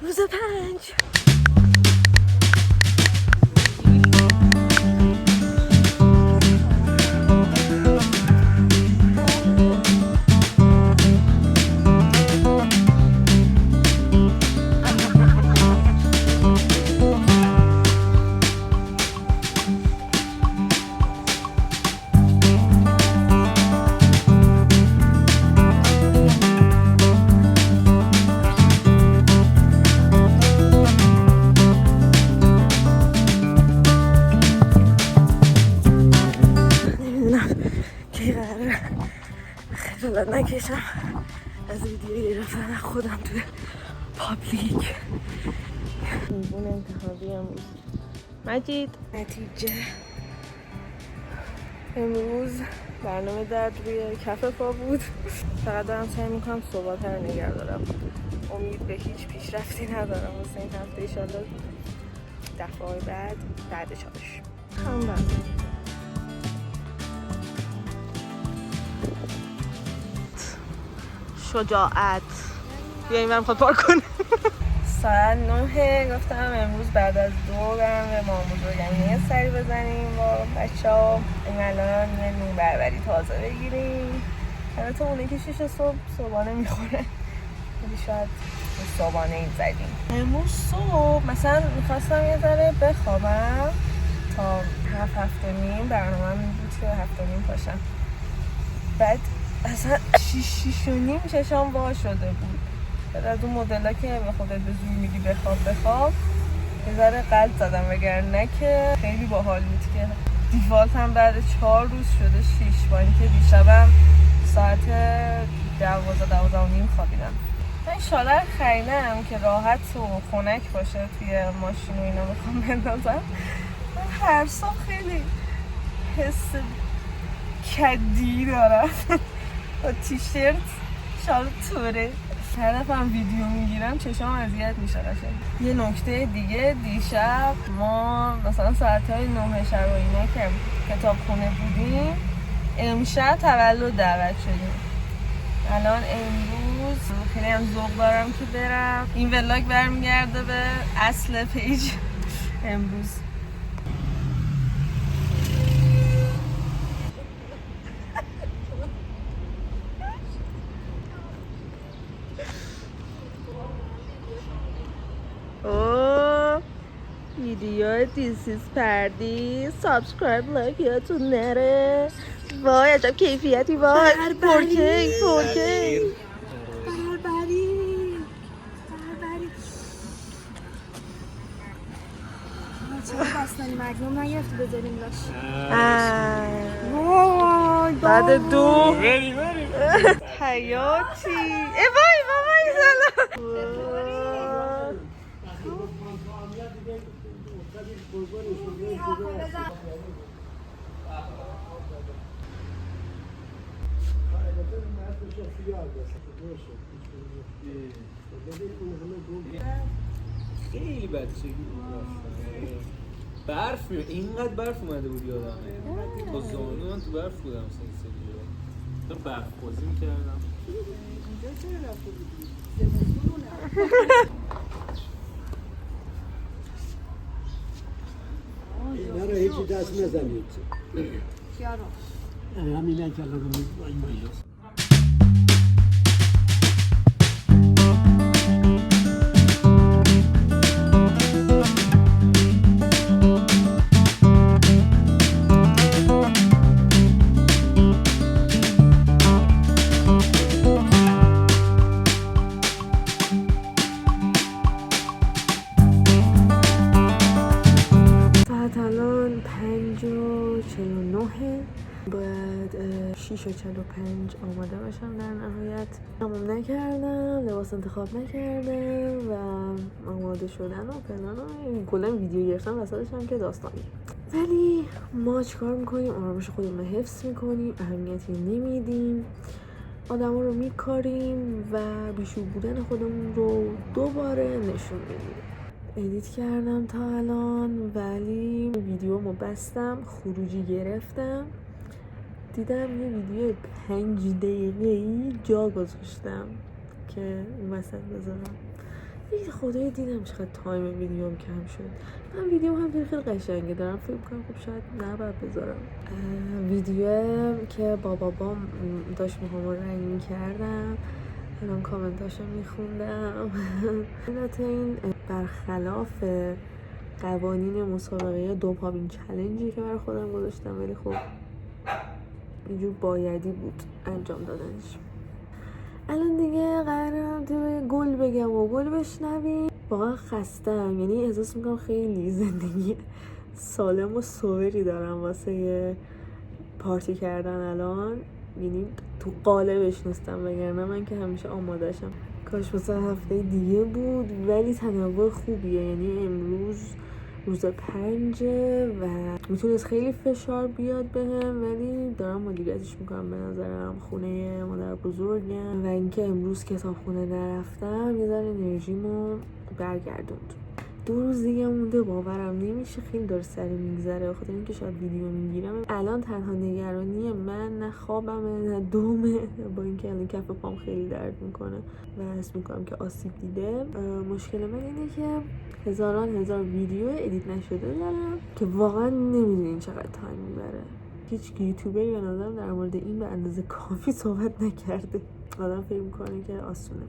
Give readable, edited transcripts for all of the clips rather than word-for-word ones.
روز 5. خجالت نکشم از ویدیو گرفتن خودم توی پابلیک. دیوون انتخابی امروز. مجید نتیجه امروز برنامه درد روی کف پا بود. فقط دارم سعی میکنم ثبات رو نگه دارم. امید به هیچ پیشرفتی ندارم واسه این هفته. ایشالله دفعه بعد چالش هم شجاعت. بیا این میخواد پارک کنه. ساعت 9 گفتم امروز بعد از 2 برم به مام بزرگم یه سری بزنیم با بچه ها. این الان یه نون بربری تازه بگیریم. البته اونه که 6 صبح صبحانه میخوره ولی شاید صبحانه این زدیم. امروز صبح مثلا میخواستم یه ذره بخوابم تا 7:30 برنامه این بود که 7:30 پاشم. بعد اصلا 6:30 چشام وا شده بود. بعد از اون مدل‌ها که به خودت به زور میگی بخواب یه ذره قلب زدم، وگرنه که خیلی باحال بود که دیفالت هم بعد 4 روز شده 6 با اینکه دیشبم ساعت 12:30 خوابیدم. من شالر خریدم که راحت و خنک باشه توی ماشین و اینا بخوام بندازم. من هر صبح خیلی حس کدی دارم با تیشرت شال توره. هر دفعه هم ویدیو میگیرم چشام اذیت میشه قشنگ. یه نکته دیگه، دیشب ما مثلا ساعتهای 9 شب و اینا که کتابخونه بودیم امشب تولد دعوت شدیم. الان امروز خیلی هم ذوق دارم که برم. این ولاگ برمیگرده به اصل پیج امروز. ویدیو دیسیز پردی سابسکرایب لایک یادتون نره. وای عجب کیفیتی. وای 4K بربری چرا بستنی مگنوم نگرفتی بذاریم لاش. وای بعد 2 حیاتی. ای وای بابای سلام. خیلی بچگی برف میاد. اینقدر برف اومده بود یادمه با زانو من تو برف بودم سه جا برف بازی میکردم. اینجا چرا رفته بودی؟ اینا رو هیچی دست نزنید. کیا رو؟ همینه که الان رو میگویم. الان 5:49 باید 6:45 آماده باشم. در نهایت تموم نکردم، لباس انتخاب نکردم و آماده شدن و فلان و کلا ویدیو گرفتن وسطش هم که داستانی. ولی ما چیکار میکنیم؟ آرامش خودمون رو حفظ میکنیم، اهمیتی نمیدیم، آدما رو میکاریم و بیشور بودن خودمون رو دوباره نشون میدیم. ادیت کردم تا الان ولی ویدیومو بستم، خروجی گرفتم، دیدم یه ویدیو 5 دقیقه‌ای جا گذاشتم که این وسط بذارم. ولی خدای دیدم چقدر تایم ویدیوم کم شد. من ویدیو هم خیلی قشنگه دارم فکر کنم خب شاید نباید بذارم ویدیو که با بابام داشت موهامو رنگ میکردم. الان کامنتاشو میخوندم. البته این برخلاف قوانین مسابقه دوپامین چالنجی که برای خودم گذاشتم، ولی خب اینجور بایدی بود انجام دادنش. الان دیگه قرارم تو گل بگم و گل بشنویم. واقعا خستم، یعنی احساس میکنم خیلی زندگی سالم و صبری دارم واسه پارتی کردن الان، یعنی تو قالبش نیستم، وگرنه من که همیشه آمادهشم. کاش واسه هفته دیگه بود، ولی تنوع خوبیه. یعنی امروز روز 5 و میتونست خیلی فشار بیاد بهم، ولی دارم مدیریتش میکنم به نظرم. خونه مادر بزرگم و اینکه امروز کتابخونه نرفتم یه ذره انرژیمو برگردوند. 2 روز دیگه مونده، باورم نمیشه خیلی داره سری میگذره. بخاطر اینکه شاید ویدیو میگیرم الان تنها نگرانی من نه خوابمه نه دومه، با اینکه الان کف پام خیلی درد میکنه و حس میکنم که آسیب دیده. مشکل من اینه که هزار ویدیو ادیت نشده دارم که واقعا نمیدونین چقدر تایم میبره. هیچ یوتیوبری به نظرم در مورد این به اندازه کافی صحبت نکرده. آدم فکر میکنه که آسونه.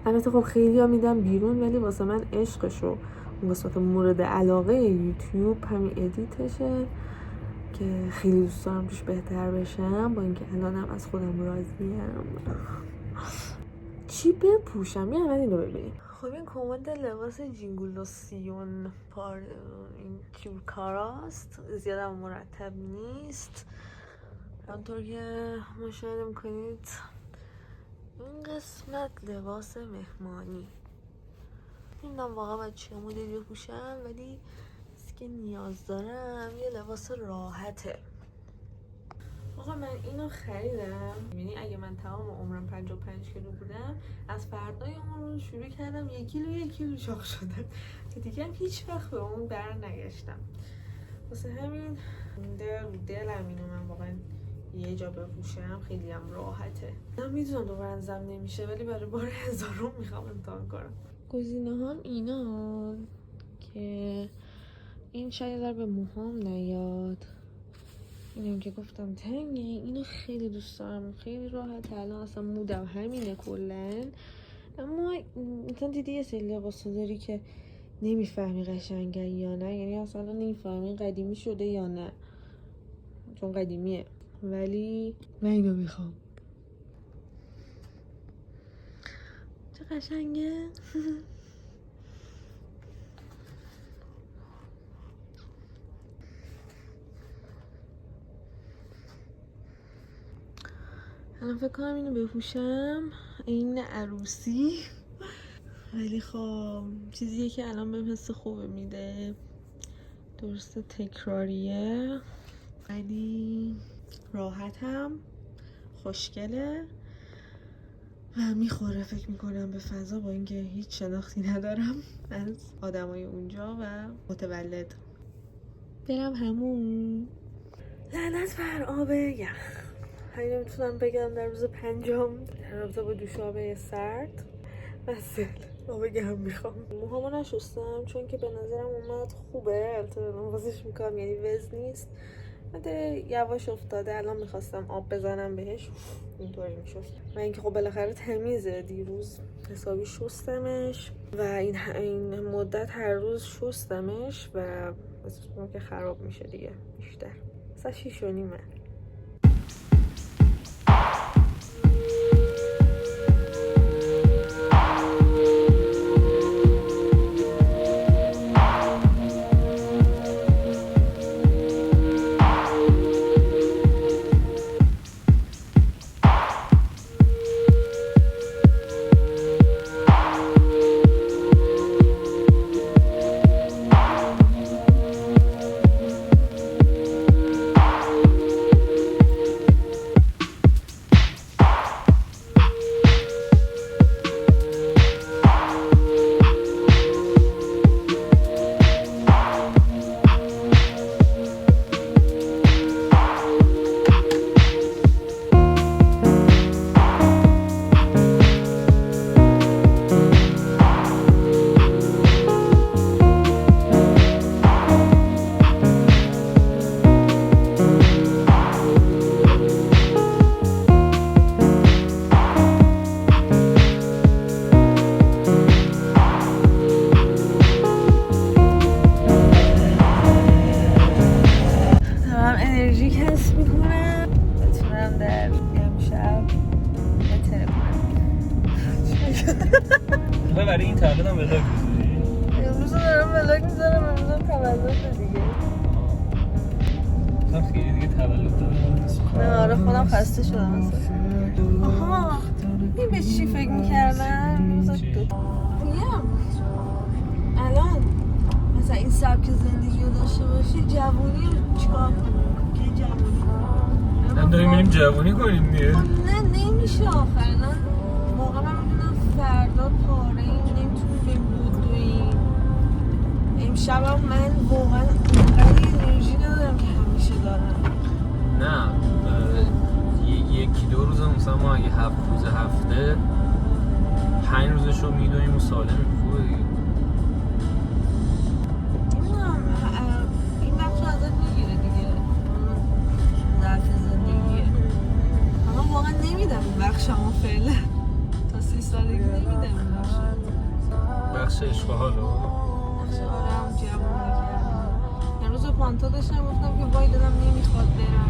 البته خب خیلی ها میدم بیرون، ولی واسه من عشقشو اون قسمت مورد علاقه یوتیوب همین ادیتشه که خیلی دوست دارم توش بهتر بشم، با اینکه الانم از خودم راضیم. چی بپوشم؟ یه اول اینو ببینیم. خب این کمد لباس جینگولوسیون این چیور کاراست، زیادم مرتب نیست. همونطور که مشاهده میکنید این قسمت لباس مهمانی. نمیدونم واقعا باید چه مدلی بپوشم، ولی چیزی که نیاز دارم یه لباس راحته. آقا من اینو خریدم، یعنی اگه من تمام عمرم 55 کیلو بودم، از فردای عمرم شروع کردم 1 کیلو چاق شدم که دیگه هم هیچ وقت به اون بر نگشتم. واسه همین دلم اینو من واقعا یه جا بپوشم، خیلی هم راحته. من میدونم دوباره انجام نمیشه، ولی برای بار 1000م میخوام امتحان کنم. گزینه هم اینا که این شاید به موهام نیاد. اینم که گفتم تنگه، اینو خیلی دوست دارم، خیلی راحت. الان اصلا مودم همینه کلن. اما مثلا دیدی یه سری لباسا داری که نمیفهمی قشنگن یا نه، یعنی اصلا نمیفهمی قدیمی شده یا نه، چون قدیمیه. ولی من اینو میخوام. چه قشنگه. الان فکر کنم اینو بپوشم، این عروسی. ولی خب چیزیه که الان بهم حس خوبه میده. درسته تکراریه ولی راحتم، خوشگله و میخوره فکر میکنم به فضا، با اینکه هیچ شناختی ندارم از آدمای اونجا و متولد. برم همون. لعنت بر آب یخ. همین میتونم بگم در روز 5 در رابطه با دوشابه سرد مثل آب گرم میخوام. موهامو نشستم چون که به نظرم اومد خوبه، البته نوازش میکنم یعنی وز نیست، مده یواش افتاده. الان میخواستم آب بزنم بهش اینطوری میشست و اینکه خب بالاخره تمیزه. دیروز حسابی شستمش و این مدت هر روز شستمش و احساس میکنم که خراب میشه دیگه بیشتر. مثلا 6.5. ولاگ می‌ذاری؟ امروز دارم ولاگ میذارم. امروز تولد دیگه. خب خیلی دیگه تولد دارم. نه آره خودم خسته شدم اصلا. آها این به چی فکر میکردم؟ میگم الان مثلا این سبک زندگی رو داشته باشی جوونی رو چیکار کنی؟ که جوونی هم داریم میریم جوونی کنیم دیگه. نه نمیشه آخر. نه موقع من میدونم فردا پاره این نمیتونیم بریم بودوییم. امشب هم من واقعا اینقدر انرژی ندارم که همیشه دارم. نه یکی دو روز مثلا ما اگه 7 روز هفته 5 روزش رو میدونیم و سالم خوبه دیگه. این وقت رو ازت میگیره دیگه ظرف زندگیه. اما واقعا نمیدم این بخش همون فعلا تا 30 سالگی نمیدم این بخش عشق و حال رو بخش آرام جوانی کردم. یه روز پانتا داشتم گفتم که وای دلم نمیخواد برم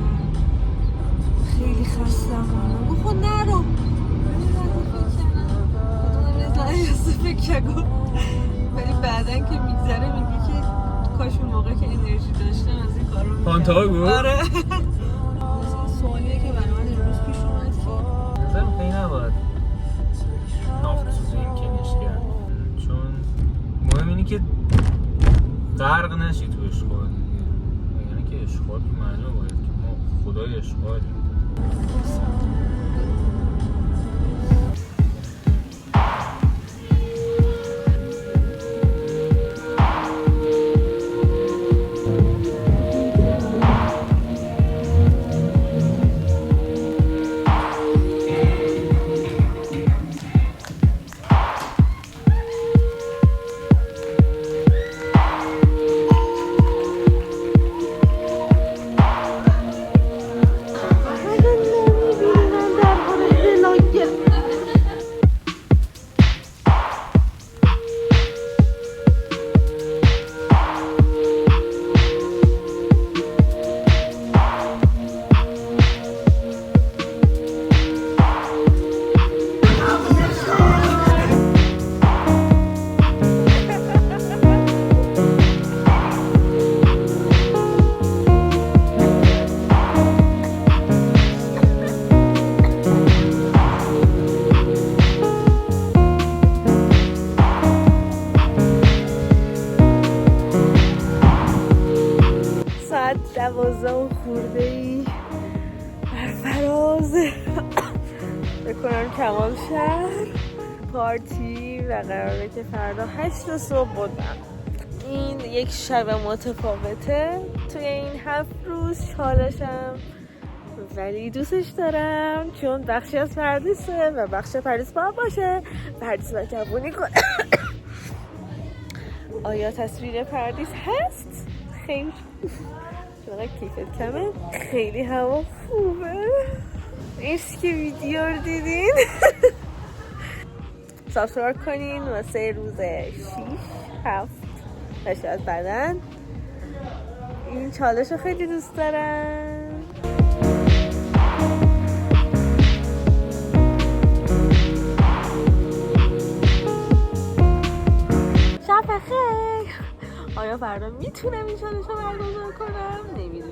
خیلی خستم. گفت نرو فکر کردم ولی بعدن که میگذره میگی که کاش اون موقع که انرژی داشتم از این کار رو میکردم. پانتا بود؟ آره سوالیه که برای من امروز پیش اومد که نظرم خیلی نباید نافتوز این کنش کرد، چون مهم اینه که غرق نشی تو اشغال. یعنی که اشغال که معلومه باید که ما خدای اشغالیم. ساعت 12 خورده‌ای بر فراز بکنم کمال شهر پارتی و قراره که فردا 8 صبح بودم. این یک شب متفاوته توی این 7 روز چالشم، ولی دوستش دارم چون بخشی از پردیسه و بخش پردیس باید باشه. پردیس باید جوونی کنه. آیا تصویر پردیس هست؟ خیلی چون کیفت کمه. خیلی هوا خوبه. مرسی که ویدیو رو دیدین. سابسکرایب کنین واسه روز 6-7 و شاید بعدن. این چالش رو خیلی دوست دارم. شب بخیر. آیا فردا میتونم این چالش رو برگزار کنم؟ نمیدونم.